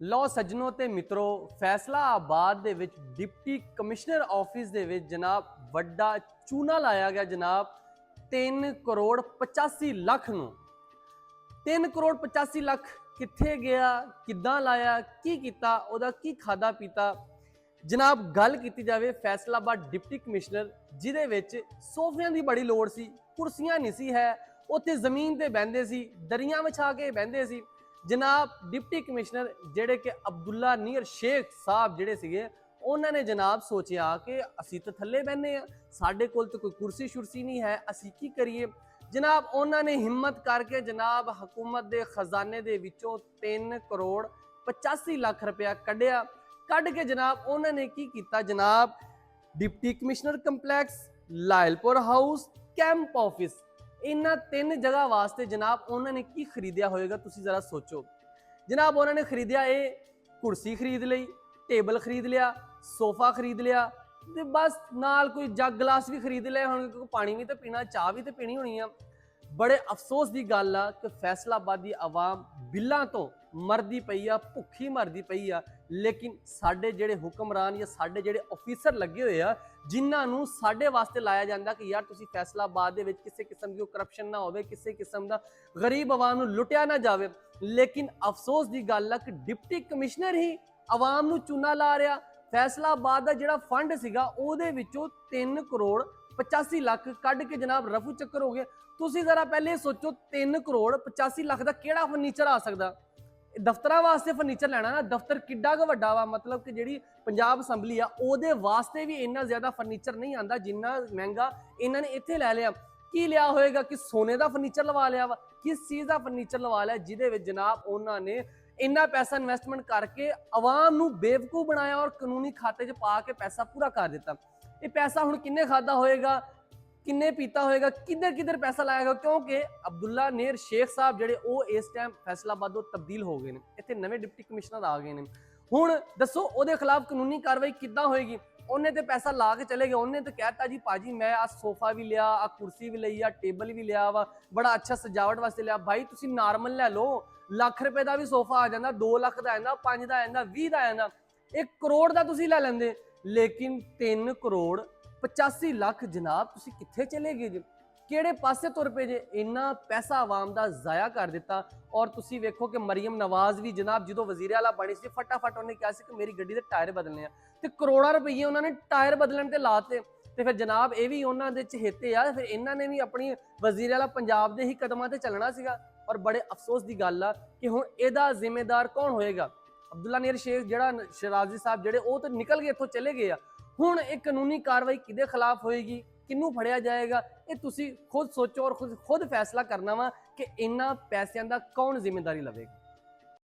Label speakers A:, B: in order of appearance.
A: लो सज्जनों ते मित्रों, फैसलाबाद दे विच डिप्टी कमिश्नर ऑफिस दे विच जनाब वड्डा चूना लाया गया जनाब 3 करोड़ 85 लाख नूं। 3 करोड़ 85 लाख कित्थे गया, किद्दां लाया, की कीता, ओदा की खादा पीता। जनाब गल कीती जावे फैसलाबाद डिप्टी कमिश्नर जिहदे विच सोफियां दी बड़ी लोड़ सी, कुर्सियां नहीं सी है, उत्थे जमीन ते बहिंदे सी, दरियां विछा के बहिंदे सी। जनाब डिप्टी कमिश्नर जेडे कि अब्दुल्ला नीर शेख साहब जेडे सीगे उन्होंने जनाब सोचा कि असी तो थले बहने हैं, साडे कोल तो कोई कुर्सी शुरसी नहीं है, असी की करिए। जनाब उन्होंने हिम्मत करके जनाब हुकूमत के खजाने दे विचों 3 करोड़ 85 लाख रुपया कढ़िया। कढ़ के जनाब उन्होंने की किया, जनाब deputy commissioner complex, Lyallpur house, camp office, इन्हां 3 जगह वास्ते जनाब उन्होंने की खरीदिया होएगा, तुसी जरा सोचो। जनाब उन्होंने खरीदिया ये कुर्सी खरीद ली, टेबल खरीद लिया, सोफा खरीद लिया, ते बस नाल कोई जग गिलास भी खरीद लिया, हुण पानी भी तो पीना, चाह भी तो पीनी होनी है। बड़े अफसोस की गल आ कि फैसलाबाद की आवाम बिलों तो मरदी पई आ, भुखी मरदी पई आ, लेकिन साडे जेडे हुक्मरान या साडे जेडे ऑफिसर लगे हुए आ जिन्होंने साडे वास्ते लाया जाता कि यार तुसी फैसलाबाद दे विच किसी किस्म की करप्शन ना होवे, किसी किस्म का गरीब आवाम नूं लुटिया ना जावे। लेकिन अफसोस की गल आ कि डिप्टी कमिश्नर ही आवाम नूं चूना ला रहा। फैसलाबाद का जिहड़ा फंड सीगा उहदे विचों 3 करोड़ 85 लाख कढ़ के जनाब रफू चक्कर हो गए। तुसी जरा पहले सोचो 3 करोड़ 85 लाख का केड़ा फर्नीचर आ सकदा। दफ्तर वास्ते फर्नीचर लेना ना, दफ्तर किड्डा क वड्डा वा, मतलब कि जिहड़ी पंजाब असैंबली आ ओहदे वास्ते भी इन्ना ज्यादा फर्नीचर नहीं आंदा जिन्ना महंगा इन्हां ने इत्थे लै लिया। की लिया होएगा कि सोने का फर्नीचर लवा लिया वा, किस चीज़ का फर्नीचर लवा लिया जिहदे विच जनाब उन्होंने इन्ना पैसा इन्वेस्टमेंट करके आवाम नूं बेवकूफ बनाया और कानूनी खाते च पा के पैसा पूरा कर दिता। ये पैसा हुण किन्ने खादा होएगा, किन्ने पीता होएगा, किधर किधर पैसा लाएगा, क्योंकि अब्दुल्ला नीर शेख साहब जेडे ओ इस टाइम फैसलाबादों तब्दील हो गए हैं, इत्थे नवे डिप्टी कमिश्नर आ गए हैं। हुण दसो उहदे खिलाफ कानूनी कार्रवाई किद्दां होएगी। उन्हें तो पैसा ला के चले गए, उन्हें तो कहता जी भाजी मैं आ सोफा भी लिया, आ कुर्सी भी लई, आ टेबल भी लिया वा, बड़ा अच्छा सजावट वास्ते लिया। भाई तुसी नॉर्मल लै लो, लाख रुपए का भी सोफा आ जाता, 2 लाख का आ जाता, 5 का आ जाता, 20 का आ जाता, 1 करोड़ का तुसी लै लैंदे। लेकिन 3 करोड़ 85 लाख जनाब तुसी कित्थे चले गए जे, किहड़े पासे तुर पे जे। इन्ना पैसा आवाम दा जाया कर दिता। और तुसी वेखो कि मरियम नवाज भी जनाब जो वजीर आला बनी सी फटाफट उन्हें कहा कि मेरी गड्डी दे टायर बदलने, ते करोड़ां रुपये उन्होंने टायर बदलने ते लाते। ते फिर जनाब ये भी उन्होंने दे चहेते आ, फिर इन्हां ने भी अपनी वजीर आला पंजाब दे ही कदमां ते चलना सीगा। और बड़े अफसोस की गल आ कि हुण इहदा जिम्मेदार कौन होएगा। अब्दुल्ला नीर शेख जिहड़ा शराजी साहब जिहड़े वो तो निकल गए, इत्थों चले गए आ। हुण एक कानूनी कार्रवाई किहदे खिलाफ होएगी, किनू फड़िया जाएगा, ये तुसी खुद सोचो और खुद फैसला करना वा कि इन्हां पैसों का कौन जिम्मेदारी लवेगा।